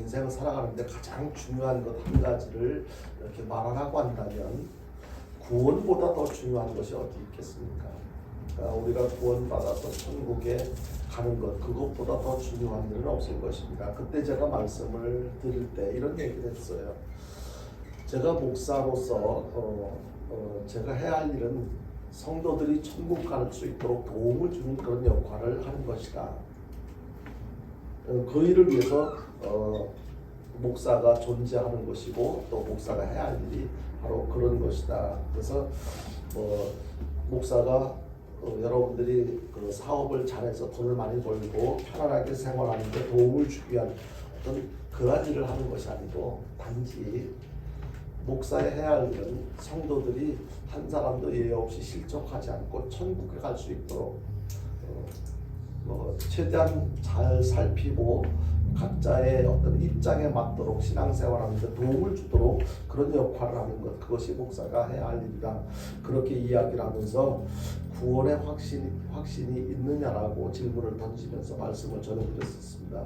인생을 살아가는데 가장 중요한 것 한 가지를 이렇게 말하라고 한다면 구원보다 더 중요한 것이 어디 있겠습니까? 우리가 구원받아서 천국에 가는 것, 그것보다 더 중요한 일은 없을 것입니다. 그때 제가 말씀을 드릴 때 이런 얘기를 했어요. 제가 목사로서 제가 해야 할 일은 성도들이 천국 갈 수 있도록 도움을 주는 그런 역할을 하는 것이다. 그 일을 위해서 목사가 존재하는 것이고 또 목사가 해야 할 일이 바로 그런 것이다. 그래서 목사가 여러분들이 그 사업을 잘해서 돈을 많이 벌고 편안하게 생활하는 데 도움을 주기 위한 어떤 그런 일을 하는 것이 아니고 단지 목사의 해야 할 일은 성도들이 한 사람도 예외 없이 실족하지 않고 천국에 갈 수 있도록 최대한 잘 살피고 각자의 어떤 입장에 맞도록 신앙생활하는 데 도움을 주도록 그런 역할을 하는 것, 그것이 목사가 해야 할 일이다. 그렇게 이야기를 하면서 구원의 확신이 있느냐라고 질문을 던지면서 말씀을 전해드렸었습니다.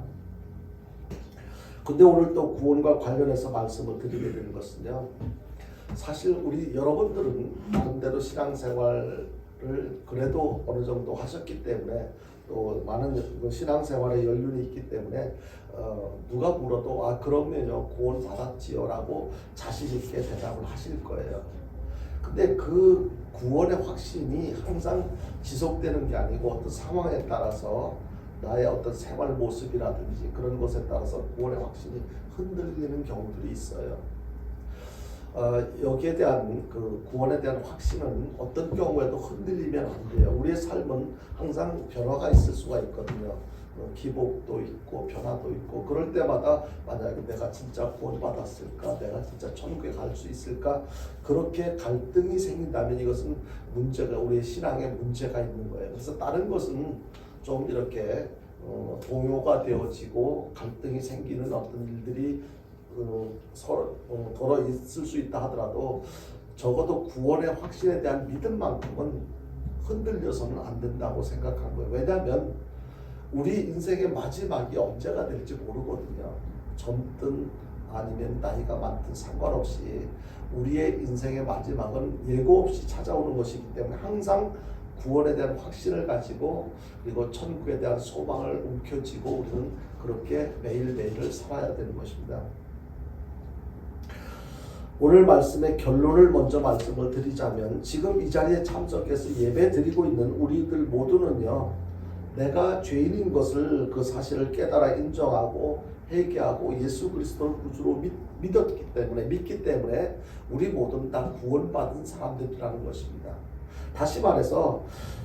근데 오늘 또 구원과 관련해서 말씀을 드리게 되는 것은요, 사실 우리 여러분들은 나름대로 신앙생활을 그래도 어느 정도 하셨기 때문에 또 많은 신앙생활에 연륜이 있기 때문에 누가 물어도 그러면요 구원 받았지요 라고 자신 있게 대답을 하실 거예요. 근데 그 구원의 확신이 항상 지속되는 게 아니고 어떤 상황에 따라서 나의 어떤 생활 모습이라든지 그런 것에 따라서 구원의 확신이 흔들리는 경우들이 있어요. 여기에 대한 그 구원에 대한 확신은 어떤 경우에도 흔들리면 안 돼요. 우리의 삶은 항상 변화가 있을 수가 있거든요. 기복도 있고 변화도 있고 그럴 때마다 만약에 내가 진짜 구원받았을까, 내가 진짜 천국에 갈 수 있을까, 그렇게 갈등이 생긴다면 이것은 문제가, 우리의 신앙에 문제가 있는 거예요. 그래서 다른 것은 좀 이렇게 동요가 되어지고 갈등이 생기는 어떤 일들이 서로 덜어 있을 수 있다 하더라도 적어도 구원의 확신에 대한 믿음만큼은 흔들려서는 안 된다고 생각하는 거예요. 왜냐하면 우리 인생의 마지막이 언제가 될지 모르거든요. 젊든 아니면 나이가 많든 상관없이 우리의 인생의 마지막은 예고 없이 찾아오는 것이기 때문에 항상 구원에 대한 확신을 가지고 그리고 천국에 대한 소망을 움켜쥐고 우리는 그렇게 매일매일을 살아야 되는 것입니다. 오늘 말씀의 결론을 먼저 말씀을 드리자면 지금 이 자리에 참석해서 예배 드리고 있는 우리들 모두는요, 내가 죄인인 것을 그 사실을 깨달아 인정하고 회개하고 예수 그리스도를 구주로 믿기 때문에 우리 모두는 다 구원받은 사람들이라는 것입니다. 다시 말해서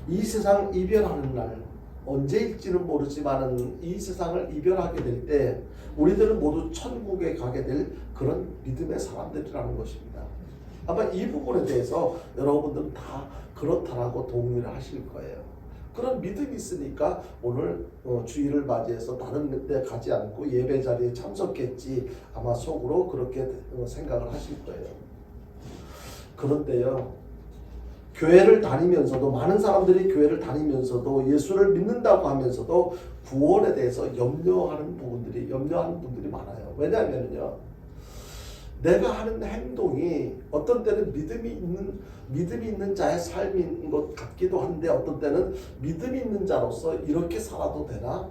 이 세상 이별하는 날, 언제일지는 모르지만 이 세상을 이별하게 될 때 우리들은 모두 천국에 가게 될 그런 믿음의 사람들이라는 것입니다. 아마 이 부분에 대해서 여러분들은 다 그렇다라고 동의를 하실 거예요. 그런 믿음이 있으니까 오늘 주일을 맞이해서 다른 데 가지 않고 예배 자리에 참석했지 아마 속으로 그렇게 생각을 하실 거예요. 그런데요, 교회를 다니면서도 많은 사람들이 교회를 다니면서도 예수를 믿는다고 하면서도 구원에 대해서 염려하는 분들이 많아요. 왜냐하면요, 내가 하는 행동이 어떤 때는 믿음이 있는 자의 삶인 것 같기도 한데 어떤 때는 믿음이 있는 자로서 이렇게 살아도 되나?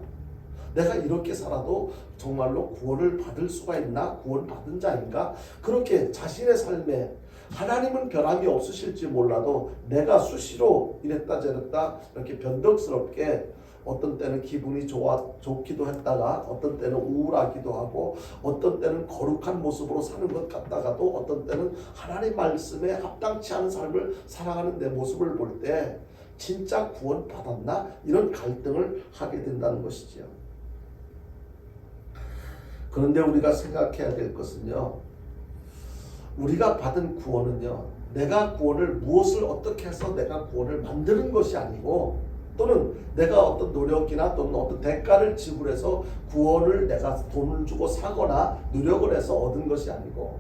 내가 이렇게 살아도 정말로 구원을 받을 수가 있나? 구원받은 자인가? 그렇게 자신의 삶에 하나님은 변함이 없으실지 몰라도 내가 수시로 이랬다 저랬다 이렇게 변덕스럽게 어떤 때는 기분이 좋기도 했다가 어떤 때는 우울하기도 하고 어떤 때는 거룩한 모습으로 사는 것 같다가도 어떤 때는 하나님 말씀에 합당치 않은 삶을 살아가는 내 모습을 볼 때 진짜 구원 받았나? 이런 갈등을 하게 된다는 것이지요. 그런데 우리가 생각해야 될 것은요, 우리가 받은 구원은요, 내가 구원을 무엇을 어떻게 해서 내가 구원을 만드는 것이 아니고 또는 내가 어떤 노력이나 또는 어떤 대가를 지불해서 구원을 내가 돈을 주고 사거나 노력을 해서 얻은 것이 아니고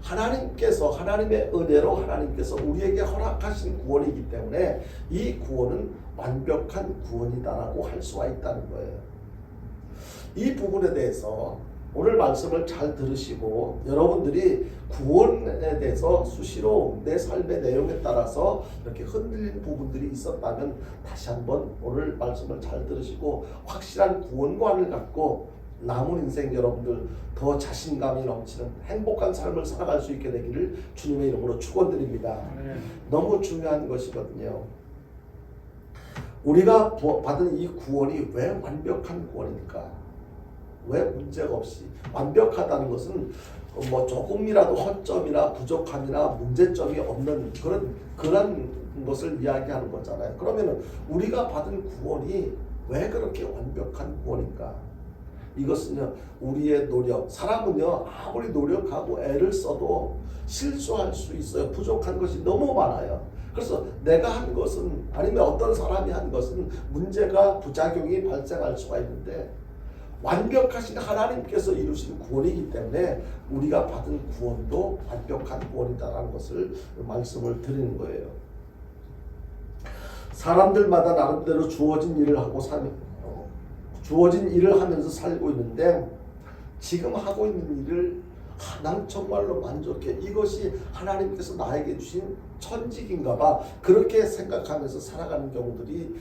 하나님께서 하나님의 은혜로 하나님께서 우리에게 허락하신 구원이기 때문에 이 구원은 완벽한 구원이다라고 할 수가 있다는 거예요. 이 부분에 대해서 오늘 말씀을 잘 들으시고 여러분들이 구원에 대해서 수시로 내 삶의 내용에 따라서 이렇게 흔들린 부분들이 있었다면 다시 한번 오늘 말씀을 잘 들으시고 확실한 구원관을 갖고 남은 인생 여러분들 더 자신감이 넘치는 행복한 삶을 살아갈 수 있게 되기를 주님의 이름으로 축원드립니다. 너무 중요한 것이거든요. 우리가 받은 이 구원이 왜 완벽한 구원일까? 왜 문제가 없이 완벽하다는 것은 뭐 조금이라도 허점이나 부족함이나 문제점이 없는 그런 것을 이야기하는 거잖아요. 그러면은 우리가 받은 구원이 왜 그렇게 완벽한 구원일까? 이것은요, 우리의 노력, 사람은요 아무리 노력하고 애를 써도 실수할 수 있어요. 부족한 것이 너무 많아요. 그래서 내가 한 것은 아니면 어떤 사람이 한 것은 문제가 부작용이 발생할 수가 있는데 완벽하신 하나님께서 이루신 구원이기 때문에 우리가 받은 구원도 완벽한 구원이다라는 것을 말씀을 드리는 거예요. 사람들마다 나름대로 주어진 일을 하면서 살고 있는데 지금 하고 있는 일을 난 정말로 만족해. 이것이 하나님께서 나에게 주신 천직인가 봐. 그렇게 생각하면서 살아가는 경우들이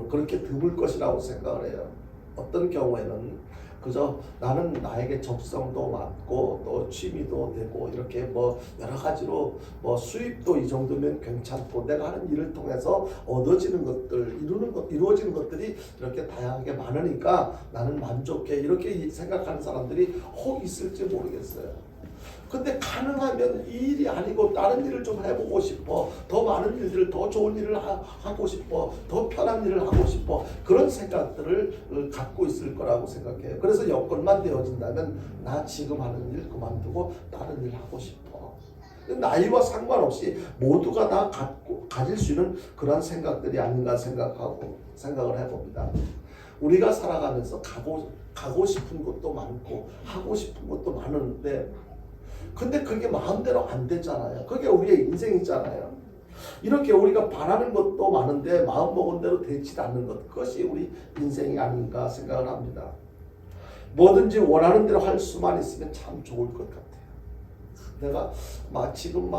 그렇게 드물 것이라고 생각을 해요. 어떤 경우에는 그저 나는 나에게 적성도 맞고 또 취미도 되고 이렇게 뭐 여러 가지로 뭐 수입도 이 정도면 괜찮고 내가 하는 일을 통해서 얻어지는 것들 이루어지는 것들이 이렇게 다양하게 많으니까 나는 만족해 이렇게 생각하는 사람들이 혹 있을지 모르겠어요. 근데 가능하면 이 일이 아니고 다른 일을 좀 해보고 싶어. 더 많은 일들을, 더 좋은 일을 하고 싶어. 더 편한 일을 하고 싶어. 그런 생각들을 갖고 있을 거라고 생각해요. 그래서 여건만 되어진다면 나 지금 하는 일 그만두고 다른 일 하고 싶어. 나이와 상관없이 모두가 다 가질 수 있는 그런 생각들이 아닌가 생각을 해봅니다. 우리가 살아가면서 가고 싶은 것도 많고 하고 싶은 것도 많은데 근데 그게 마음대로 안 되잖아요. 그게 우리의 인생이잖아요. 이렇게 우리가 바라는 것도 많은데 마음먹은 대로 되지 않는 것, 그것이 우리 인생이 아닌가 생각을 합니다. 뭐든지 원하는 대로 할 수만 있으면 참 좋을 것 같아요. 내가 지금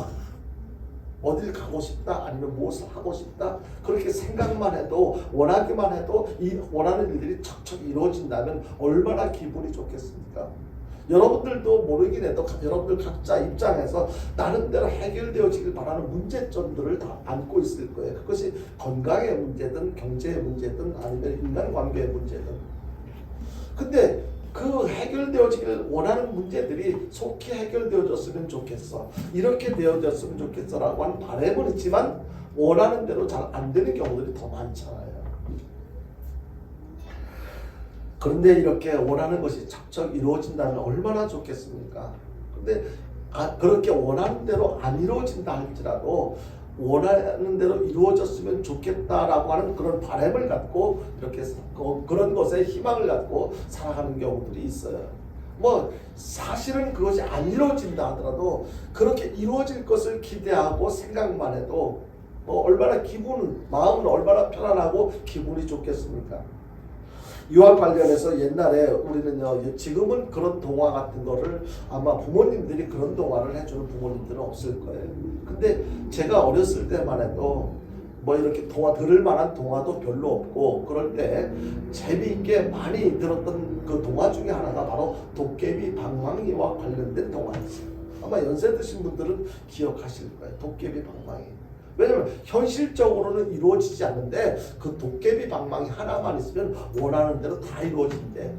어딜 가고 싶다 아니면 무엇을 하고 싶다 그렇게 생각만 해도 원하기만 해도 이 원하는 일들이 척척 이루어진다면 얼마나 기분이 좋겠습니까? 여러분들도 모르긴 해도 여러분들 각자 입장에서 나름대로 해결되어지길 바라는 문제점들을 다 안고 있을 거예요. 그것이 건강의 문제든 경제의 문제든 아니면 인간관계의 문제든. 근데 그 해결되어지길 원하는 문제들이 속히 해결되어졌으면 좋겠어. 이렇게 되어졌으면 좋겠어라고 하는 바람은 있지만 원하는 대로 잘 안 되는 경우들이 더 많잖아요. 그런데 이렇게 원하는 것이 척척 이루어진다면 얼마나 좋겠습니까? 근데 그렇게 원하는 대로 안 이루어진다 할지라도 원하는 대로 이루어졌으면 좋겠다라고 하는 그런 바람을 갖고 이렇게 그런 것에 희망을 갖고 살아가는 경우들이 있어요. 뭐 사실은 그것이 안 이루어진다 하더라도 그렇게 이루어질 것을 기대하고 생각만 해도 뭐 얼마나 마음은 얼마나 편안하고 기분이 좋겠습니까? 이와 관련해서 옛날에 우리는요, 지금은 그런 동화 같은 거를 아마 부모님들이 그런 동화를 해주는 부모님들은 없을 거예요. 근데 제가 어렸을 때만 해도 뭐 이렇게 동화 들을 만한 동화도 별로 없고 그럴 때 재미있게 많이 들었던 그 동화 중에 하나가 바로 도깨비 방망이와 관련된 동화였어요. 아마 연세 드신 분들은 기억하실 거예요. 도깨비 방망이. 왜냐면 현실적으로는 이루어지지 않는데 그 도깨비 방망이 하나만 있으면 원하는 대로 다 이루어진대.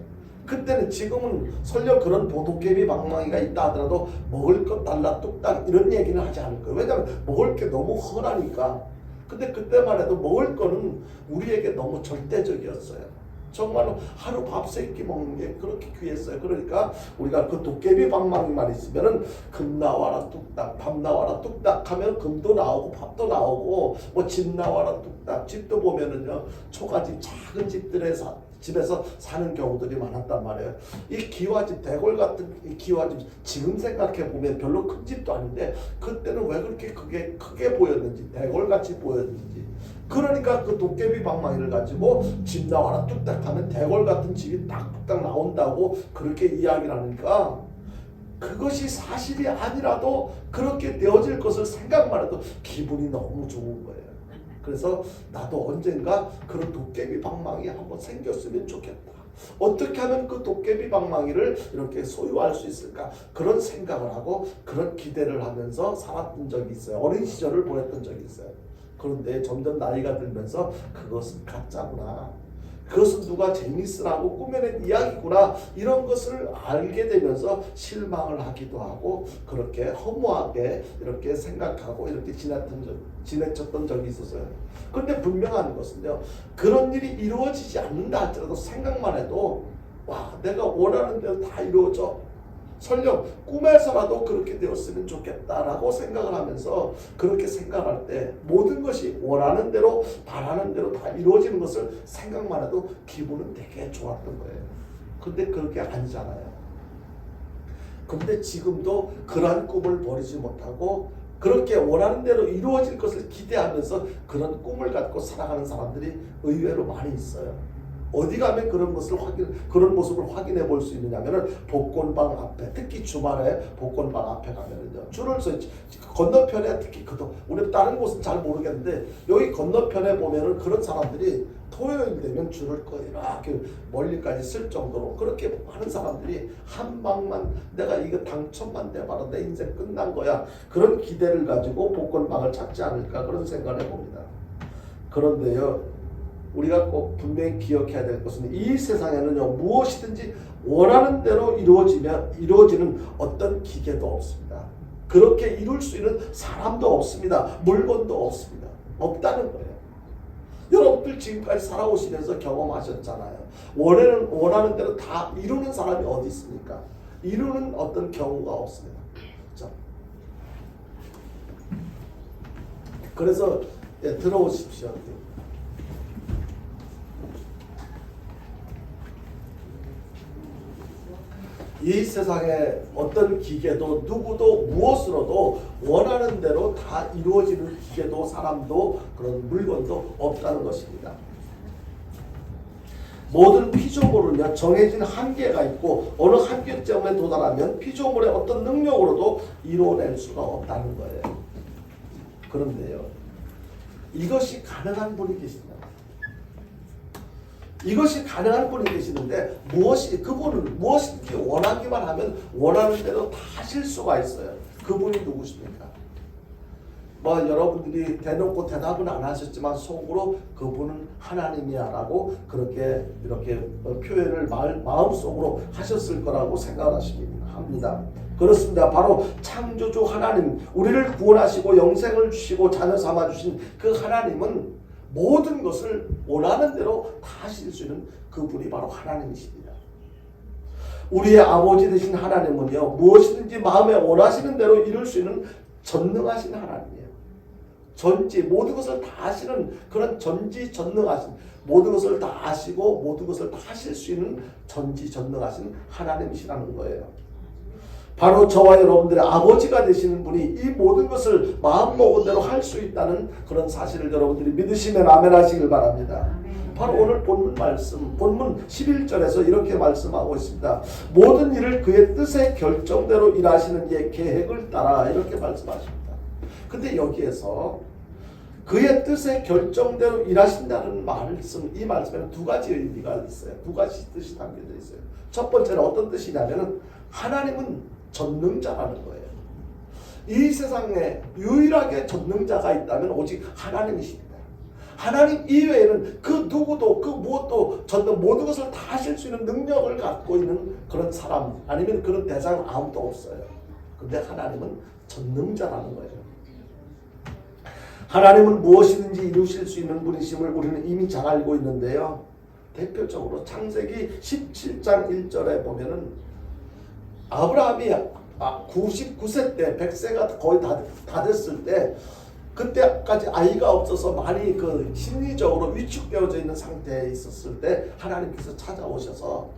그때는 지금은 설령 그런 도깨비 방망이가 있다 하더라도 먹을 것 달라 뚝딱 이런 얘기는 하지 않을 거예요. 왜냐면 먹을 게 너무 흔하니까. 근데 그때만 해도 먹을 거는 우리에게 너무 절대적이었어요. 정말로 하루 밥 세 끼 먹는 게 그렇게 귀했어요. 그러니까 우리가 그 도깨비 방망이만 있으면은 금 나와라 뚝딱, 밥 나와라 뚝딱 하면 금도 나오고 밥도 나오고 뭐 집 나와라 뚝딱. 집도 보면은요 초가집 작은 집에서 사는 경우들이 많았단 말이에요. 이 기와집, 대골 같은 이 기와집 지금 생각해 보면 별로 큰 집도 아닌데 그때는 왜 그렇게 크게 보였는지, 대골같이 보였는지 그러니까 그 도깨비 방망이를 가지고 집 나와라 뚝딱 하면 대궐 같은 집이 딱딱 나온다고 그렇게 이야기를 하니까 그것이 사실이 아니라도 그렇게 되어질 것을 생각만 해도 기분이 너무 좋은 거예요. 그래서 나도 언젠가 그런 도깨비 방망이 한번 생겼으면 좋겠다. 어떻게 하면 그 도깨비 방망이를 이렇게 소유할 수 있을까? 그런 생각을 하고 그런 기대를 하면서 살았던 적이 있어요. 어린 시절을 보냈던 적이 있어요. 그런데 점점 나이가 들면서 그것은 가짜구나. 그것은 누가 재밌으라고 꾸며낸 이야기구나. 이런 것을 알게 되면서 실망을 하기도 하고 그렇게 허무하게 이렇게 생각하고 이렇게 지내쳤던 적이 있었어요. 그런데 분명한 것은요. 그런 일이 이루어지지 않는다 할지라도 생각만 해도 와, 내가 원하는 대로 다 이루어져. 설령 꿈에서라도 그렇게 되었으면 좋겠다라고 생각을 하면서 그렇게 생각할 때 모든 것이 원하는 대로 바라는 대로 다 이루어지는 것을 생각만 해도 기분은 되게 좋았던 거예요. 근데 그렇게 아니잖아요. 근데 지금도 그러한 꿈을 버리지 못하고 그렇게 원하는 대로 이루어질 것을 기대하면서 그런 꿈을 갖고 살아가는 사람들이 의외로 많이 있어요. 어디 가면 그런 모습을 확인해 볼 수 있느냐면은 복권방 앞에, 특히 주말에 복권방 앞에 가면은요 줄을 서 건너편에 특히 우리 다른 곳은 잘 모르겠는데 여기 건너편에 보면은 그런 사람들이 토요일 되면 줄을 이렇게 멀리까지 쓸 정도로 그렇게 많은 사람들이 한 방만 내가 이거 당첨만 돼봐라 내 인생 끝난 거야 그런 기대를 가지고 복권방을 찾지 않을까 그런 생각을 해봅니다. 그런데요. 우리가 꼭 분명히 기억해야 될 것은 이 세상에는요 무엇이든지 원하는 대로 이루어지는 어떤 기계도 없습니다. 그렇게 이룰 수 있는 사람도 없습니다. 물건도 없습니다. 없다는 거예요. 여러분들 지금까지 살아오시면서 경험하셨잖아요. 원하는 대로 다 이루는 사람이 어디 있습니까? 이루는 어떤 경우가 없습니다. 그렇죠? 그래서 들어오십시오. 이 세상에 어떤 기계도 누구도 무엇으로도 원하는 대로 다 이루어지는 기계도 사람도 그런 물건도 없다는 것입니다. 모든 피조물은요 정해진 한계가 있고 어느 한계점에 도달하면 피조물의 어떤 능력으로도 이루어낼 수가 없다는 거예요. 그런데요 이것이 가능한 분이 계십니다. 이것이 가능한 분이 계시는데 그분은 무엇이든지 원하기만 하면 원하는 대로 다 하실 수가 있어요. 그분이 누구십니까? 여러분들이 대놓고 대답은 안 하셨지만 속으로 그분은 하나님이야라고 그렇게 이렇게 표현을 마음속으로 하셨을 거라고 생각합니다. 그렇습니다. 바로 창조주 하나님, 우리를 구원하시고 영생을 주시고 자녀 삼아 주신 그 하나님은 모든 것을 원하는 대로 다 하실 수 있는 그분이 바로 하나님이십니다. 우리의 아버지 되신 하나님은요 무엇이든지 마음에 원하시는 대로 이룰 수 있는 전능하신 하나님이에요. 모든 것을 다 하시는 그런 전지전능하신 모든 것을 다 아시고 모든 것을 다 하실 수 있는 전지전능하신 하나님이시라는 거예요. 바로 저와 여러분들의 아버지가 되시는 분이 이 모든 것을 마음먹은 대로 할 수 있다는 그런 사실을 여러분들이 믿으시면 아멘 하시길 바랍니다. 바로 오늘 본문 11절에서 이렇게 말씀하고 있습니다. 모든 일을 그의 뜻의 결정대로 일하시는 이의 계획을 따라 이렇게 말씀하십니다. 근데 여기에서 그의 뜻의 결정대로 일하신다는 이 말씀에는 두 가지 의미가 있어요. 두 가지 뜻이 담겨져 있어요. 첫 번째는 어떤 뜻이냐면은 하나님은 전능자라는 거예요. 이 세상에 유일하게 전능자가 있다면 오직 하나님이십니다. 하나님 이외에는 그 누구도 그 무엇도 모든 것을 다 하실 수 있는 능력을 갖고 있는 그런 사람 아니면 그런 대상 아무도 없어요. 근데 하나님은 전능자라는 거예요. 하나님은 무엇이든지 이루실 수 있는 분이심을 우리는 이미 잘 알고 있는데요. 대표적으로 창세기 17장 1절에 보면은 아브라함이 99세 때 100세가 거의 다 됐을 때 그때까지 아이가 없어서 많이 심리적으로 위축되어져 있는 상태에 있었을 때 하나님께서 찾아오셔서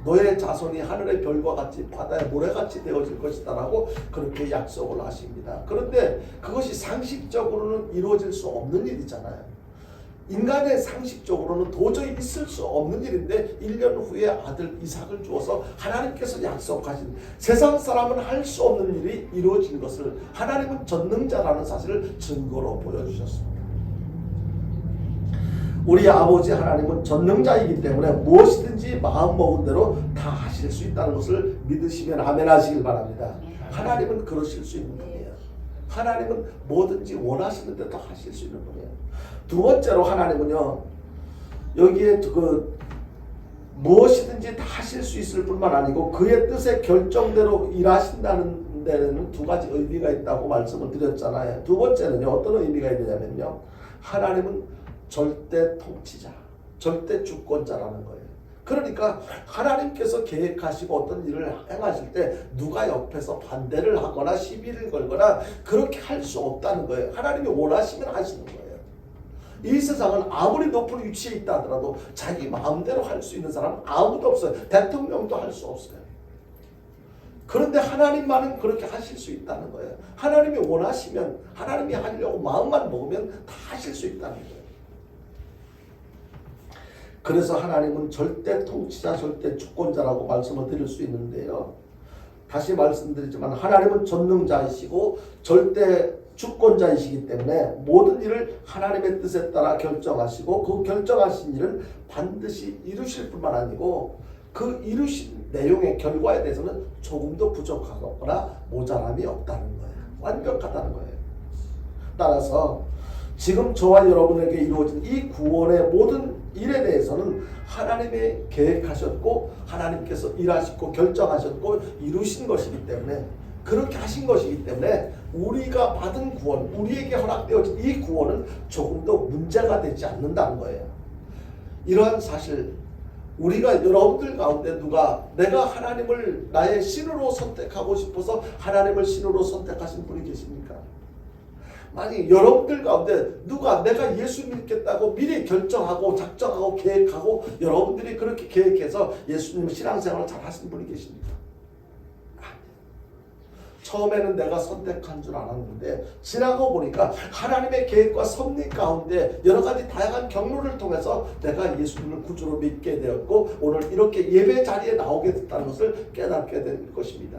너의 자손이 하늘의 별과 같이 바다의 모래같이 되어질 것이다 라고 그렇게 약속을 하십니다. 그런데 그것이 상식적으로는 이루어질 수 없는 일이잖아요. 인간의 상식적으로는 도저히 있을 수 없는 일인데 1년 후에 아들 이삭을 주어서 하나님께서 약속하신 세상 사람은 할 수 없는 일이 이루어진 것을 하나님은 전능자라는 사실을 증거로 보여주셨습니다. 우리 아버지 하나님은 전능자이기 때문에 무엇이든지 마음먹은 대로 다 하실 수 있다는 것을 믿으시면 아멘 하시길 바랍니다. 하나님은 그러실 수 있는 분이에요. 하나님은 뭐든지 원하시는 대로 하실 수 있는 분이에요. 두 번째로 하나님은요, 여기에 무엇이든지 다 하실 수 있을 뿐만 아니고 그의 뜻의 결정대로 일하신다는 데는 두 가지 의미가 있다고 말씀을 드렸잖아요. 두 번째는요, 어떤 의미가 있느냐면요, 하나님은 절대 통치자, 절대 주권자라는 거예요. 그러니까 하나님께서 계획하시고 어떤 일을 행하실 때 누가 옆에서 반대를 하거나 시비를 걸거나 그렇게 할 수 없다는 거예요. 하나님이 원하시면 하시는 거예요. 이 세상은 아무리 높은 위치에 있다 하더라도 자기 마음대로 할 수 있는 사람은 아무도 없어요. 대통령도 할 수 없어요. 그런데 하나님만은 그렇게 하실 수 있다는 거예요. 하나님이 원하시면, 하나님이 하려고 마음만 먹으면 다 하실 수 있다는 거예요. 그래서 하나님은 절대 통치자, 절대 주권자라고 말씀을 드릴 수 있는데요. 다시 말씀드리지만 하나님은 전능자이시고 절대 주권자이시기 때문에 모든 일을 하나님의 뜻에 따라 결정하시고 그 결정하신 일은 반드시 이루실 뿐만 아니고 그 이루신 내용의 결과에 대해서는 조금도 부족하거나 모자람이 없다는 거예요. 완벽하다는 거예요. 따라서 지금 저와 여러분에게 이루어진 이 구원의 모든 일에 대해서는 하나님이 계획하셨고 하나님께서 일하시고 결정하셨고 이루신 것이기 때문에, 그렇게 하신 것이기 때문에 우리가 받은 구원, 우리에게 허락되어진 이 구원은 조금도 문제가 되지 않는다는 거예요. 이러한 사실, 우리가 여러분들 가운데 누가 내가 하나님을 나의 신으로 선택하고 싶어서 하나님을 신으로 선택하신 분이 계십니까? 만약 여러분들 가운데 누가 내가 예수 믿겠다고 미리 결정하고 작정하고 계획하고 여러분들이 그렇게 계획해서 예수님 신앙생활을 잘 하신 분이 계십니까? 처음에는 내가 선택한 줄 알았는데 지나고 보니까 하나님의 계획과 섭리 가운데 여러 가지 다양한 경로를 통해서 내가 예수님을 구주로 믿게 되었고 오늘 이렇게 예배 자리에 나오게 됐다는 것을 깨닫게 된 것입니다.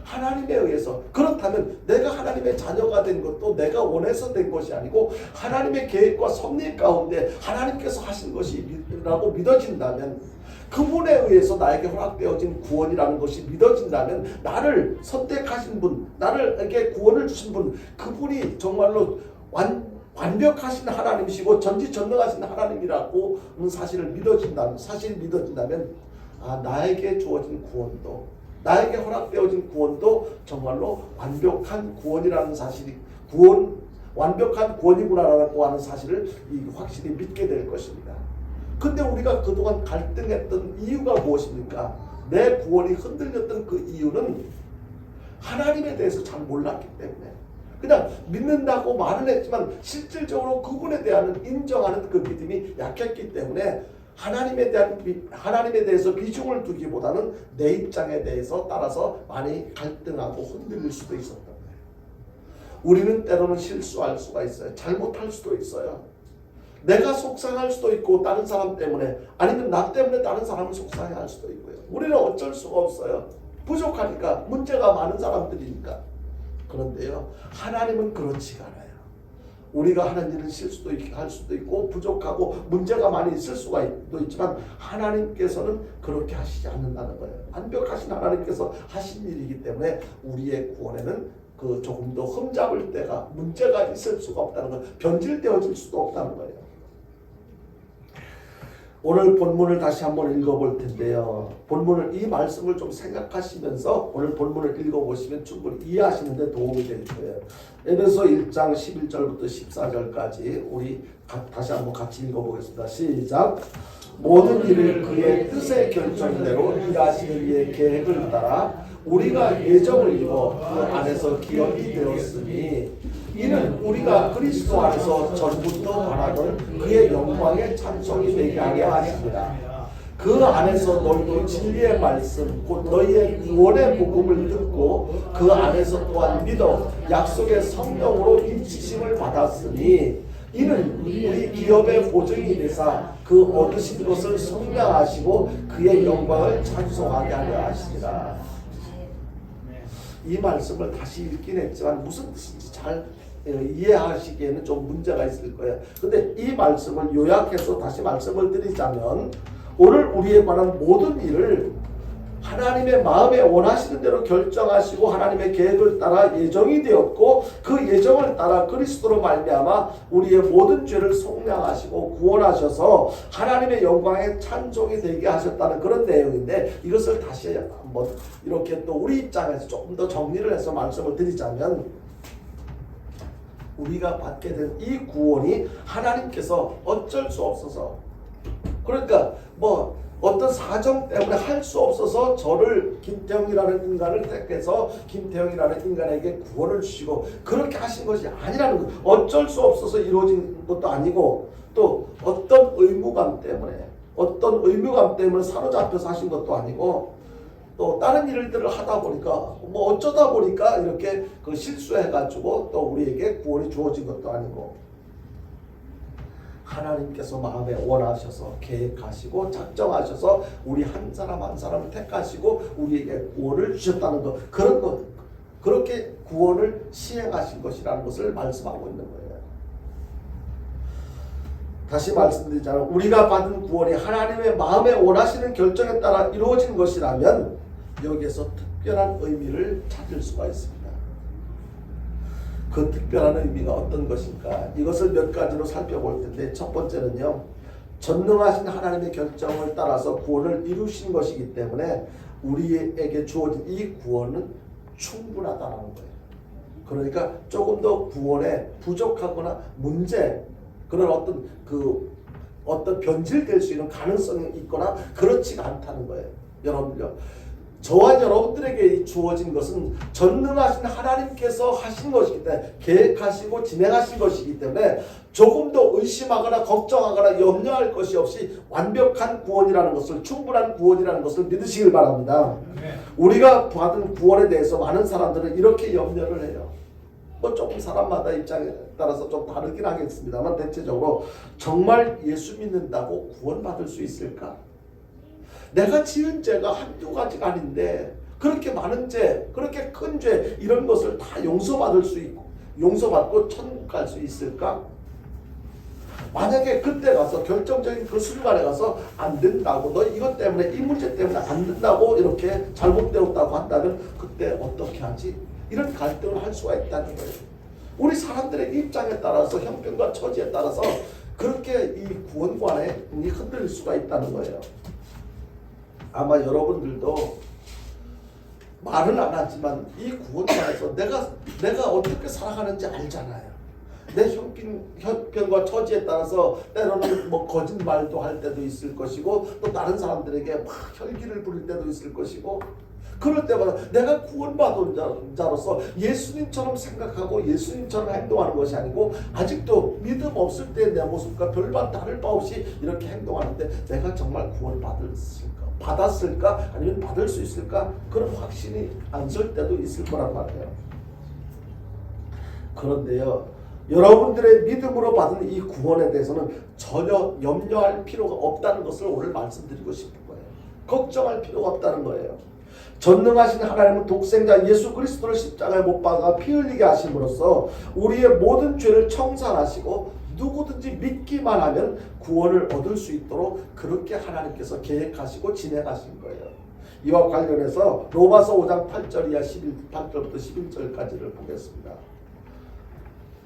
하나님에 의해서. 그렇다면 내가 하나님의 자녀가 된 것도 내가 원해서 된 것이 아니고 하나님의 계획과 섭리 가운데 하나님께서 하신 것이라고 믿어진다면, 그분에 의해서 나에게 허락되어진 구원이라는 것이 믿어진다면, 나를 선택하신 분, 나를에게 구원을 주신 분, 그분이 정말로 완벽하신 하나님이시고 전지전능하신 하나님이라고 사실을 믿어진다면, 나에게 주어진 구원도, 나에게 허락되어진 구원도 정말로 완벽한 구원이라는 사실이, 완벽한 구원이구나라고 하는 사실을 확실히 믿게 될 것입니다. 근데 우리가 그동안 갈등했던 이유가 무엇입니까? 내 구원이 흔들렸던 그 이유는 하나님에 대해서 잘 몰랐기 때문에, 그냥 믿는다고 말은 했지만 실질적으로 그분에 대한 인정하는 그 믿음이 약했기 때문에 하나님에 대해서 비중을 두기보다는 내 입장에 대해서 따라서 많이 갈등하고 흔들릴 수도 있었던 거예요. 우리는 때로는 실수할 수가 있어요. 잘못할 수도 있어요. 내가 속상할 수도 있고 다른 사람 때문에, 아니면 나 때문에 다른 사람을 속상해할 수도 있고요. 우리는 어쩔 수가 없어요. 부족하니까, 문제가 많은 사람들이니까. 그런데요, 하나님은 그렇지가 않아요. 우리가 하는 일은 실수도 할 수도 있고 부족하고 문제가 많이 있을 수가 있지만 하나님께서는 그렇게 하시지 않는다는 거예요. 완벽하신 하나님께서 하신 일이기 때문에 우리의 구원에는 조금 더 흠잡을 때가, 문제가 있을 수가 없다는 거예요. 변질되어질 수도 없다는 거예요. 오늘 본문을 다시 한번 읽어볼 텐데요. 이 말씀을 좀 생각하시면서 오늘 본문을 읽어보시면 충분히 이해하시는 데 도움이 될 거예요. 에베소 1장 11절부터 14절까지 우리 다시 한번 같이 읽어보겠습니다. 시작. 모든 일을 그의 뜻의 결정대로 일하시는 이의 계획을 따라 우리가 예정을 입어 그 안에서 기업이 되었으니, 이는 우리가 그리스도 안에서 전부터 바라던 그의 영광의 찬송이 되게 하게 하십니다. 그 안에서 너희도 진리의 말씀 곧 너희의 구원의 복음을 듣고 그 안에서 또한 믿어 약속의 성령으로 인치심을 받았으니, 이는 우리 기업의 보증이 되사 그 얻으신 것을 성량하시고 그의 영광을 찬송하게 하려 하시니라. 이 말씀을 다시 읽긴 했지만 무슨 뜻인지 잘 이해하시기에는 좀 문제가 있을 거예요. 근데 이 말씀을 요약해서 다시 말씀을 드리자면, 오늘 우리에 관한 모든 일을 하나님의 마음에 원하시는 대로 결정하시고 하나님의 계획을 따라 예정이 되었고, 그 예정을 따라 그리스도로 말미암아 우리의 모든 죄를 속량하시고 구원하셔서 하나님의 영광에 찬송이 되게 하셨다는 그런 내용인데, 이것을 다시 한번 이렇게 또 우리 입장에서 조금 더 정리를 해서 말씀을 드리자면, 우리가 받게 된 이 구원이 하나님께서 어쩔 수 없어서, 그러니까 뭐 어떤 사정 때문에 할 수 없어서 저를, 김태형이라는 인간을 택해서 김태형이라는 인간에게 구원을 주시고 그렇게 하신 것이 아니라는 거예요. 어쩔 수 없어서 이루어진 것도 아니고, 또 어떤 의무감 때문에 사로잡혀서 하신 것도 아니고, 또 다른 일들을 하다 보니까 뭐 어쩌다 보니까 이렇게 그 실수해가지고 또 우리에게 구원이 주어진 것도 아니고, 하나님께서 마음에 원하셔서 계획하시고 작정하셔서 우리 한 사람 한 사람을 택하시고 우리에게 구원을 주셨다는 것, 그런 것, 그렇게 구원을 시행하신 것이라는 것을 말씀하고 있는 거예요. 다시 말씀드리자면, 우리가 받은 구원이 하나님의 마음에 원하시는 결정에 따라 이루어진 것이라면 여기에서 특별한 의미를 찾을 수가 있습니다. 그 특별한 의미가 어떤 것인가, 이것을 몇 가지로 살펴볼 텐데, 첫 번째는요, 전능하신 하나님의 결정을 따라서 구원을 이루신 것이기 때문에 우리에게 주어진 이 구원은 충분하다는 거예요. 그러니까 조금 더 구원에 부족하거나 문제, 그런 어떤 변질될 수 있는 가능성이 있거나 그렇지가 않다는 거예요. 여러분요, 저와 여러분들에게 주어진 것은 전능하신 하나님께서 하신 것이기 때문에, 계획하시고 진행하신 것이기 때문에 조금 더 의심하거나 걱정하거나 염려할 것이 없이 완벽한 구원이라는 것을, 충분한 구원이라는 것을 믿으시길 바랍니다. 우리가 받은 구원에 대해서 많은 사람들은 이렇게 염려를 해요. 뭐 조금 사람마다 입장에 따라서 좀 다르긴 하겠습니다만, 대체적으로 정말 예수 믿는다고 구원받을 수 있을까? 내가 지은 죄가 한두 가지가 아닌데 그렇게 많은 죄, 그렇게 큰 죄, 이런 것을 다 용서받을 수 있고 용서받고 천국 갈 수 있을까? 만약에 그때 가서, 결정적인 그 순간에 가서 안 된다고, 너 이것 때문에, 이 문제 때문에 안 된다고 이렇게 잘못되었다고 한다면 그때 어떻게 하지? 이런 갈등을 할 수가 있다는 거예요. 우리 사람들의 입장에 따라서, 형편과 처지에 따라서 그렇게 이 구원관에 흔들릴 수가 있다는 거예요. 아마 여러분들도 말은 안 하지만 이 구원관에서 내가 어떻게 살아가는지 알잖아요. 내 형편과 처지에 따라서 때로는 뭐 거짓말도 할 때도 있을 것이고, 또 다른 사람들에게 막 혈기를 부릴 때도 있을 것이고, 그럴 때마다 내가 구원받은 자로서 예수님처럼 생각하고 예수님처럼 행동하는 것이 아니고, 아직도 믿음 없을 때 내 모습과 별반 다를 바 없이 이렇게 행동하는데 내가 정말 받았을까? 아니면 받을 수 있을까? 그런 확신이 안 설 때도 있을 거란 말이에요. 그런데요, 여러분들의 믿음으로 받은 이 구원에 대해서는 전혀 염려할 필요가 없다는 것을 오늘 말씀드리고 싶은 거예요. 걱정할 필요가 없다는 거예요. 전능하신 하나님은 독생자 예수 그리스도를 십자가에 못 박아 피 흘리게 하심으로써 우리의 모든 죄를 청산하시고, 누구든지 믿기만 하면 구원을 얻을 수 있도록 그렇게 하나님께서 계획하시고 진행하신 거예요. 이와 관련해서 로마서 5장 8절 이하 8절부터 11절까지를 보겠습니다.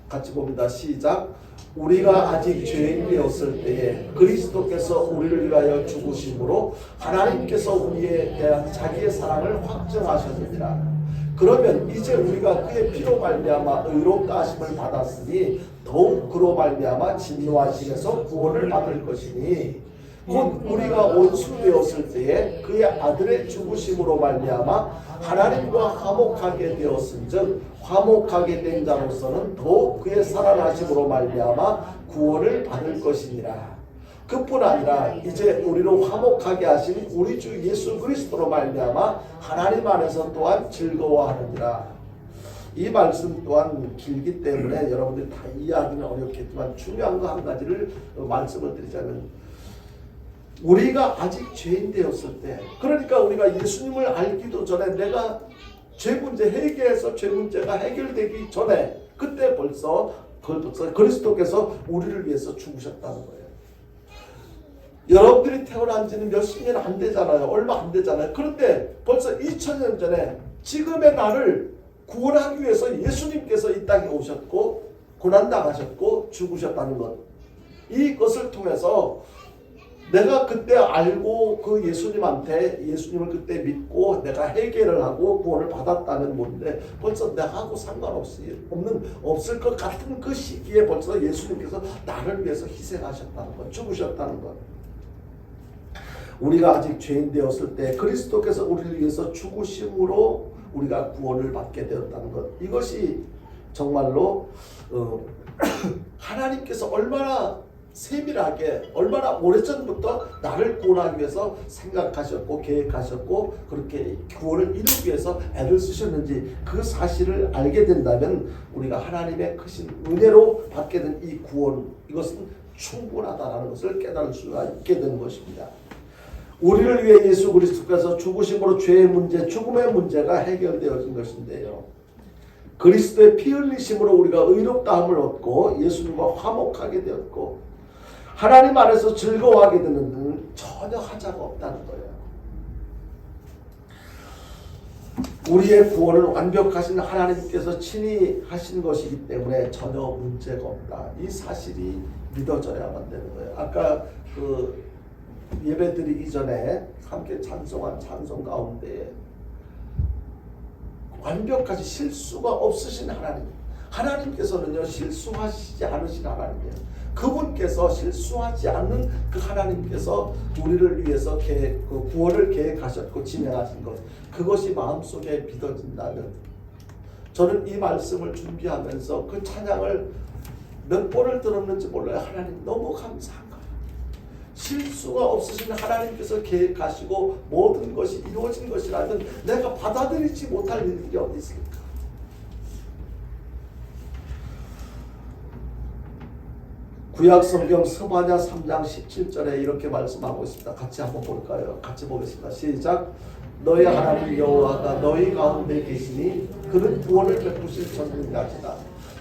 같이 봅니다. 시작. 우리가 아직 죄인이었을 때에 그리스도께서 우리를 위하여 죽으심으로 하나님께서 우리에 대한 자기의 사랑을 확증하셨느니라. 그러면 이제 우리가 그의 피로 말미암아 의롭다 하심을 받았으니 더욱 그로 말미암아 진노하심에서 구원을 받을 것이니, 곧 우리가 원수되었을 때에 그의 아들의 죽으심으로 말미암아 하나님과 화목하게 되었은즉 화목하게 된 자로서는 더욱 그의 살아나심으로 말미암아 구원을 받을 것이니라. 그뿐 아니라 이제 우리로 화목하게 하신 우리 주 예수 그리스도로 말미암아 하나님 안에서 또한 즐거워하느니라. 이 말씀 또한 길기 때문에 여러분들이 다 이해하기는 어렵겠지만 중요한 거 한 가지를 말씀을 드리자면, 우리가 아직 죄인 되었을 때, 그러니까 우리가 예수님을 알기도 전에 내가 죄 문제 해결해서 죄 문제가 해결되기 전에 그때 벌써 그리스도께서 우리를 위해서 죽으셨다는 거예요. 여러분들이 태어난 지는 몇십 년 안 되잖아요. 얼마 안 되잖아요. 그런데 벌써 2000년 전에 지금의 나를 구원하기 위해서 예수님께서 이 땅에 오셨고 고난당하셨고 죽으셨다는 것, 이것을 통해서 내가 그때 알고 그 예수님을 그때 믿고 내가 해결을 하고 구원을 받았다는 건데, 벌써 나하고 상관없이 없을 것 같은 그 시기에 벌써 예수님께서 나를 위해서 희생하셨다는 것, 죽으셨다는 것. 우리가 아직 죄인 되었을 때 그리스도께서 우리를 위해서 죽으심으로 우리가 구원을 받게 되었다는 것, 이것이 정말로 하나님께서 얼마나 세밀하게, 얼마나 오래전부터 나를 구원하기 위해서 생각하셨고 계획하셨고 그렇게 구원을 이루기 위해서 애를 쓰셨는지, 그 사실을 알게 된다면 우리가 하나님의 크신 은혜로 받게 된 이 구원, 이것은 충분하다는 것을 깨달을 수가 있게 되는 것입니다. 우리를 위해 예수 그리스도께서 죽으심으로 죄의 문제, 죽음의 문제가 해결되어진 것인데요, 그리스도의 피 흘리심으로 우리가 의롭다함을 얻고 예수님과 화목하게 되었고 하나님 안에서 즐거워하게 되는 데는 전혀 하자가 없다는 거예요. 우리의 구원을 완벽하신 하나님께서 친히 하신 것이기 때문에 전혀 문제가 없다, 이 사실이 믿어져야만 되는 거예요. 아까 예배 드리기 전에 함께 찬송한 찬송 가운데 완벽하지 실수가 없으신 하나님께서는요 실수하시지 않으신 하나님이에요. 그분께서 실수하지 않는 그 하나님께서 우리를 위해서 구원을 계획하셨고 진행하신 것, 그것이 마음속에 믿어진다면, 저는 이 말씀을 준비하면서 그 찬양을 몇 번을 들었는지 몰라요. 하나님 너무 감사한 거예요. 실수가 없으신 하나님께서 계획하시고 모든 것이 이루어진 것이라면 내가 받아들이지 못할 일이 어디 있을까? 구약성경 스바냐 3장 17절에 이렇게 말씀하고 있습니다. 같이 한번 볼까요? 같이 보겠습니다. 시작. 너희 하나님 여호와가 너희 가운데 계시니 그는 구원을 베푸실 전능자시다.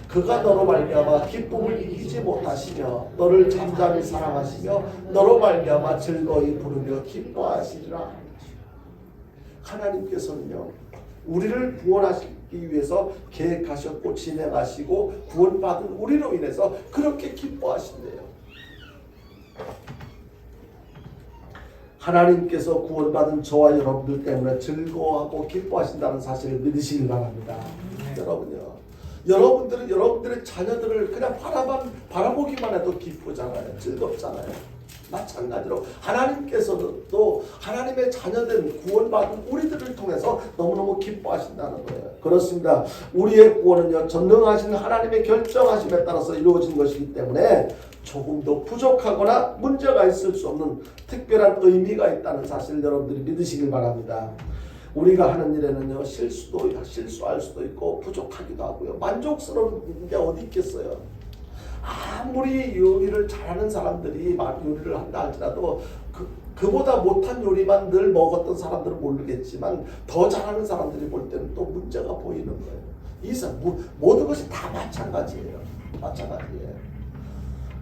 그가 너로 말미암아 기쁨을 이기지 못하시며 너를 잠잠히 사랑하시며 너로 말미암아 즐거이 부르며 기뻐하시리라. 하나님께서는요 우리를 구원하시기 위해서 계획하셨고 진행하시고 구원받은 우리로 인해서 그렇게 기뻐하신대요. 하나님께서 구원받은 저와 여러분들 때문에 즐거워하고 기뻐하신다는 사실을 믿으시길 바랍니다. 여러분들은 여러분들의 자녀들을 그냥 바라보기만 해도 기쁘잖아요. 즐겁잖아요. 마찬가지로 하나님께서도 또 하나님의 자녀된 구원받은 우리들을 통해서 너무너무 기뻐하신다는 거예요. 그렇습니다. 우리의 구원은요 전능하신 하나님의 결정하심에 따라서 이루어진 것이기 때문에 조금도 부족하거나 문제가 있을 수 없는 특별한 의미가 있다는 사실을 여러분들이 믿으시길 바랍니다. 우리가 하는 일에는요 실수할 수도 있고 부족하기도 하고요, 만족스러운 게 어디 있겠어요. 아무리 요리를 잘하는 사람들이 요리를 한다 할지라도 그보다 못한 요리만 늘 먹었던 사람들은 모르겠지만 더 잘하는 사람들이 볼 때는 또 문제가 보이는 거예요. 모든 것이 다 마찬가지예요.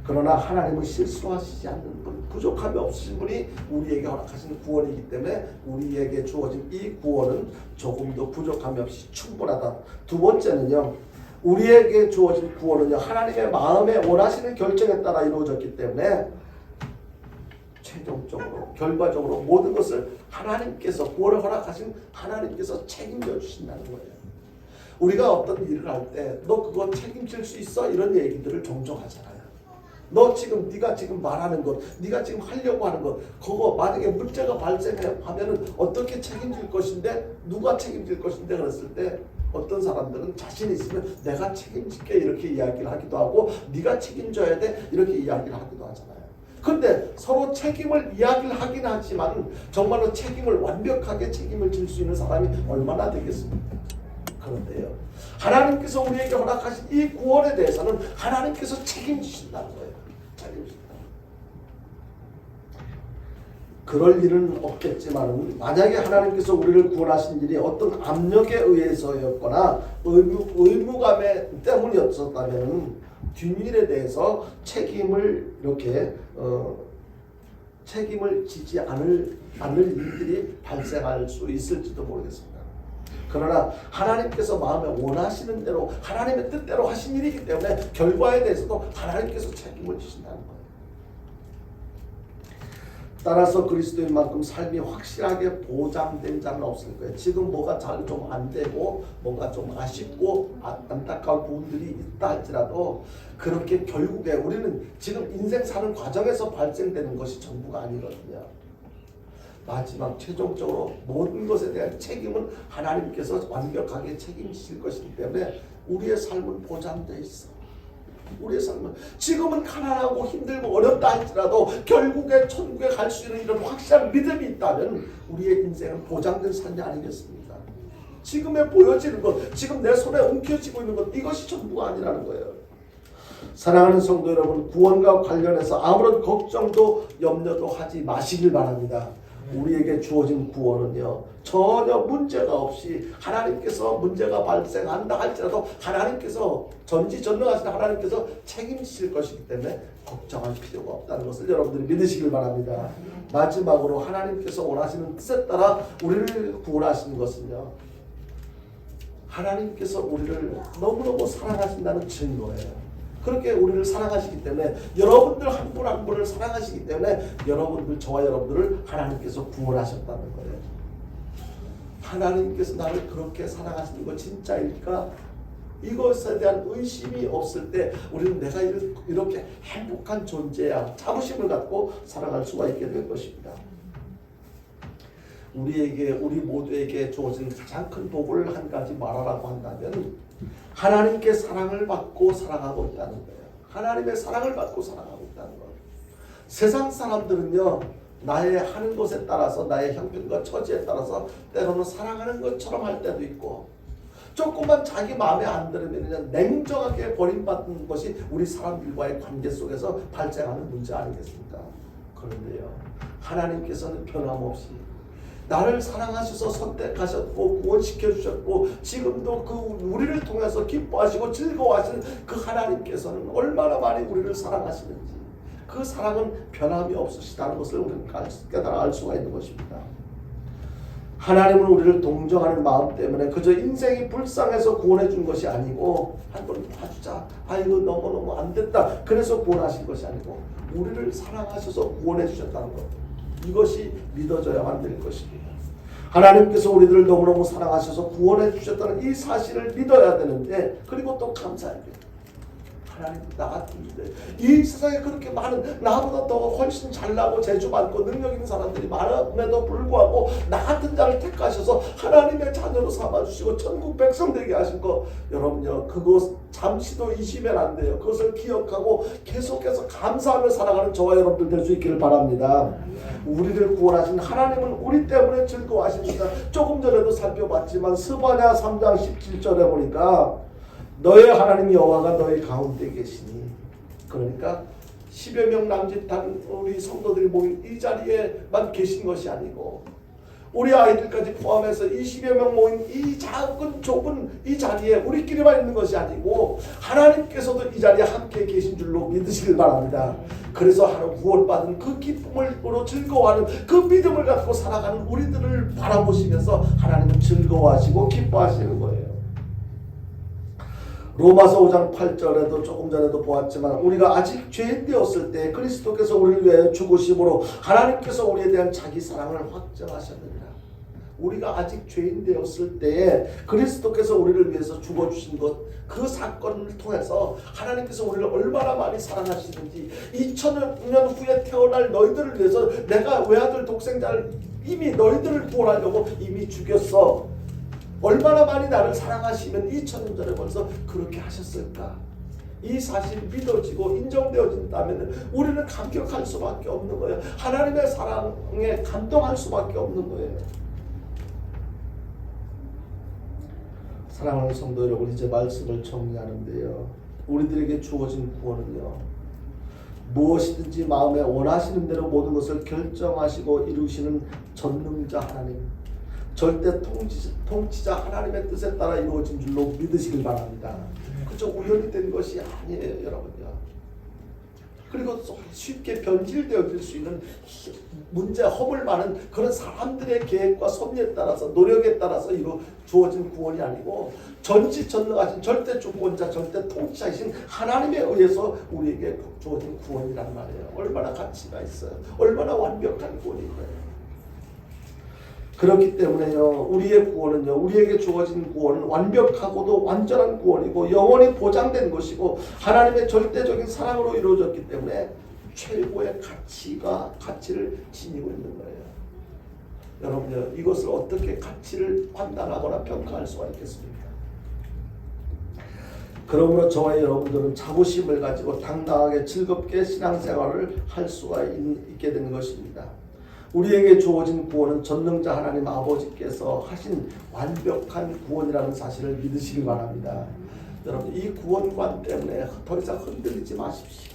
그러나 하나님은 실수하시지 않는 분, 부족함이 없으신 분이 우리에게 허락하신 구원이기 때문에 우리에게 주어진 이 구원은 조금도 부족함이 없이 충분하다. 두 번째는요, 우리에게 주어진 구원은요 하나님의 마음에 원하시는 결정에 따라 이루어졌기 때문에 최종적으로 결과적으로 모든 것을 하나님께서, 구원을 허락하신 하나님께서 책임져 주신다는 거예요. 우리가 어떤 일을 할 때 너 그거 책임질 수 있어? 이런 얘기들을 종종 하잖아요. 네가 지금 말하는 것, 네가 지금 하려고 하는 것, 그거 만약에 문제가 발생하면은 어떻게 책임질 것인데, 누가 책임질 것인데 그랬을 때 어떤 사람들은 자신 있으면 내가 책임질게 이렇게 이야기를 하기도 하고, 네가 책임져야 돼 이렇게 이야기를 하기도 하잖아요. 그런데 서로 책임을 이야기를 하긴 하지만 정말로 책임을 완벽하게 책임을 질 수 있는 사람이 얼마나 되겠습니까? 그런데요, 하나님께서 우리에게 허락하신 이 구원에 대해서는 하나님께서 책임지신다는 거예요. 책임지신다. 그럴 일은 없겠지만 만약에 하나님께서 우리를 구원하신 일이 어떤 압력에 의해서였거나 의무감에 때문이었다면 뒷일에 대해서 책임을 이렇게 책임을 지지 않을 일들이 발생할 수 있을지도 모르겠습니다. 그러나 하나님께서 마음에 원하시는 대로 하나님의 뜻대로 하신 일이기 때문에 결과에 대해서도 하나님께서 책임을 지신다는 거예요. 따라서 그리스도인만큼 삶이 확실하게 보장된 자는 없을 거예요. 지금 뭐가 잘 좀 안 되고 뭔가 좀 아쉽고 안타까운 부분들이 있다 할지라도 그렇게 결국에 우리는 지금 인생 사는 과정에서 발생되는 것이 전부가 아니거든요. 마지막 최종적으로 모든 것에 대한 책임은 하나님께서 완벽하게 책임지실 것이기 때문에 우리의 삶은 보장되어 있어. 우리의 삶은 지금은 가난하고 힘들고 어렵다 할지라도 결국에 천국에 갈 수 있는 이런 확실한 믿음이 있다면 우리의 인생은 보장된 삶이 아니겠습니까? 지금에 보여지는 것, 지금 내 손에 움켜쥐고 있는 것, 이것이 전부가 아니라는 거예요. 사랑하는 성도 여러분, 구원과 관련해서 아무런 걱정도 염려도 하지 마시길 바랍니다. 우리에게 주어진 구원은요, 전혀 문제가 없이 하나님께서 문제가 발생한다 할지라도 하나님께서 전지전능하신 하나님께서 책임지실 것이기 때문에 걱정할 필요가 없다는 것을 여러분들이 믿으시길 바랍니다. 마지막으로 하나님께서 원하시는 뜻에 따라 우리를 구원하시는 것은요, 하나님께서 우리를 너무너무 사랑하신다는 증거예요. 그렇게 우리를 사랑하시기 때문에 여러분들 한 분 한 분을 사랑하시기 때문에 여러분들, 저와 여러분들을 하나님께서 구원하셨다는 거예요. 하나님께서 나를 그렇게 사랑하시는 거 진짜일까? 이것에 대한 의심이 없을 때 우리는 내가 이렇게 행복한 존재야 자부심을 갖고 살아갈 수가 있게 될 것입니다. 우리 모두에게 주어진 가장 큰 복을 한 가지 말하라고 한다면 하나님께 사랑을 받고 살아가고 있다는 거예요. 하나님의 사랑을 받고 살아가고 있다는 거예요. 세상 사람들은요, 나의 하는 것에 따라서 나의 형편과 처지에 따라서 때로는 사랑하는 것처럼 할 때도 있고 조금만 자기 마음에 안 들으면 그냥 냉정하게 버림받는 것이 우리 사람들과의 관계 속에서 발생하는 문제 아니겠습니까? 그런데요, 하나님께서는 변함없이 나를 사랑하셔서 선택하셨고 구원시켜 주셨고 지금도 그 우리를 통해서 기뻐하시고 즐거워하시는 그 하나님께서는 얼마나 많이 우리를 사랑하시는지 그 사랑은 변함이 없으시다는 것을 우리는 깨달아 알 수가 있는 것입니다. 하나님은 우리를 동정하는 마음 때문에 그저 인생이 불쌍해서 구원해 준 것이 아니고 한번 봐주자, 이거 너무너무 안 됐다 그래서 구원하신 것이 아니고 우리를 사랑하셔서 구원해 주셨다는 것, 이것이 믿어져야만 될 것입니다. 하나님께서 우리들을 너무너무 사랑하셔서 구원해 주셨다는 이 사실을 믿어야 되는데, 그리고 또 감사해야 돼요. 하나님, 나 같은데 이 세상에 그렇게 많은 나보다 더 훨씬 잘나고 재주 많고 능력 있는 사람들이 많음에도 불구하고 나 같은 자를 택하셔서 하나님의 자녀로 삼아주시고 천국 백성 되게 하신 거, 여러분요, 그것 잠시도 잊으면 안 돼요. 그것을 기억하고 계속해서 감사하며 살아가는 저와 여러분들 될 수 있기를 바랍니다. 우리를 구원하신 하나님은 우리 때문에 즐거워하십니다. 조금 전에도 살펴봤지만 스바냐 3장 17절에 보니까 너의 하나님 여호와가 너의 가운데 계시니, 그러니까 10여 명 남짓한 우리 성도들이 모인 이 자리에만 계신 것이 아니고 우리 아이들까지 포함해서 20여 명 모인 이 작은 좁은 이 자리에 우리끼리만 있는 것이 아니고 하나님께서도 이 자리에 함께 계신 줄로 믿으시길 바랍니다. 그래서 하루 구원받은 그 기쁨으로 즐거워하는 그 믿음을 갖고 살아가는 우리들을 바라보시면서 하나님은 즐거워하시고 기뻐하시는 거예요. 로마서 5장 8절에도 조금 전에도 보았지만 우리가 아직 죄인 되었을 때 그리스도께서 우리를 위하여 죽으심으로 하나님께서 우리에 대한 자기 사랑을 확정하셨느니라. 우리가 아직 죄인 되었을 때 그리스도께서 우리를 위해서 죽어주신 것, 그 사건을 통해서 하나님께서 우리를 얼마나 많이 사랑하시는지, 2000년 후에 태어날 너희들을 위해서 내가 외아들 독생자를 이미 너희들을 구원하려고 이미 죽였어. 얼마나 많이 나를 사랑하시면 2000년 전에 벌써 그렇게 하셨을까? 이 사실이 믿어지고 인정되어진다면 우리는 감격할 수밖에 없는 거예요. 하나님의 사랑에 감동할 수밖에 없는 거예요. 사랑하는 성도 여러분, 이제 말씀을 정리하는데요. 우리들에게 주어진 구원은요, 무엇이든지 마음에 원하시는 대로 모든 것을 결정하시고 이루시는 전능자 하나님, 절대 통치자 하나님의 뜻에 따라 이루어진 줄로 믿으시길 바랍니다. 그저 우연히 된 것이 아니에요, 여러분요. 그리고 쉽게 변질되어질 수 있는 문제, 허물 많은 그런 사람들의 계획과 섭리에 따라서, 노력에 따라서 주어진 구원이 아니고 전지전능하신 절대 주권자, 절대 통치하신 하나님에 의해서 우리에게 주어진 구원이란 말이에요. 얼마나 가치가 있어요. 얼마나 완벽한 구원인가요. 그렇기 때문에요, 우리의 구원은요, 우리에게 주어진 구원은 완벽하고도 완전한 구원이고 영원히 보장된 것이고 하나님의 절대적인 사랑으로 이루어졌기 때문에 최고의 가치를 지니고 있는 거예요. 여러분요, 이것을 어떻게 가치를 판단하거나 평가할 수가 있겠습니까? 그러므로 저와 여러분들은 자부심을 가지고 당당하게 즐겁게 신앙생활을 할 수가 있게 되는 것입니다. 우리에게 주어진 구원은 전능자 하나님 아버지께서 하신 완벽한 구원이라는 사실을 믿으시기 바랍니다. 여러분, 이 구원관 때문에 더 이상 흔들리지 마십시오.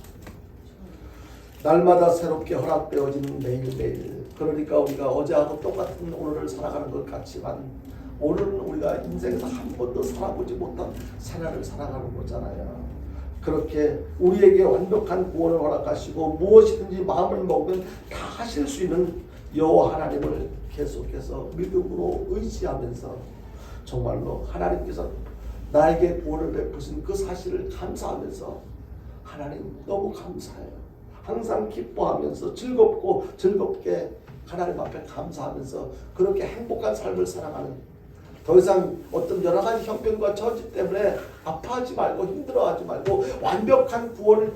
날마다 새롭게 허락되어지는 매일매일, 그러니까 우리가 어제하고 똑같은 오늘을 살아가는 것 같지만 오늘은 우리가 인생에서 한 번도 살아보지 못한 새날을 살아가는 거잖아요. 그렇게 우리에게 완벽한 구원을 허락하시고 무엇이든지 마음을 먹으면 다 하실 수 있는 여호와 하나님을 계속해서 믿음으로 의지하면서 정말로 하나님께서 나에게 구원을 베푸신 그 사실을 감사하면서, 하나님 너무 감사해요, 항상 기뻐하면서 즐겁게 하나님 앞에 감사하면서 그렇게 행복한 삶을 살아가는, 더 이상 어떤 여러 가지 형편과 처지 때문에 아파하지 말고 힘들어하지 말고 완벽한 구원을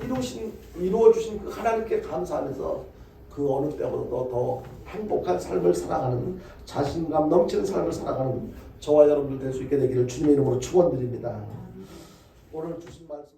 이루어주신 그 하나님께 감사하면서 그 어느 때보다도 더 행복한 삶을 살아가는, 자신감 넘치는 삶을 살아가는 저와 여러분들 될 수 있게 되기를 주님의 이름으로 축원드립니다. 오늘 주신 말씀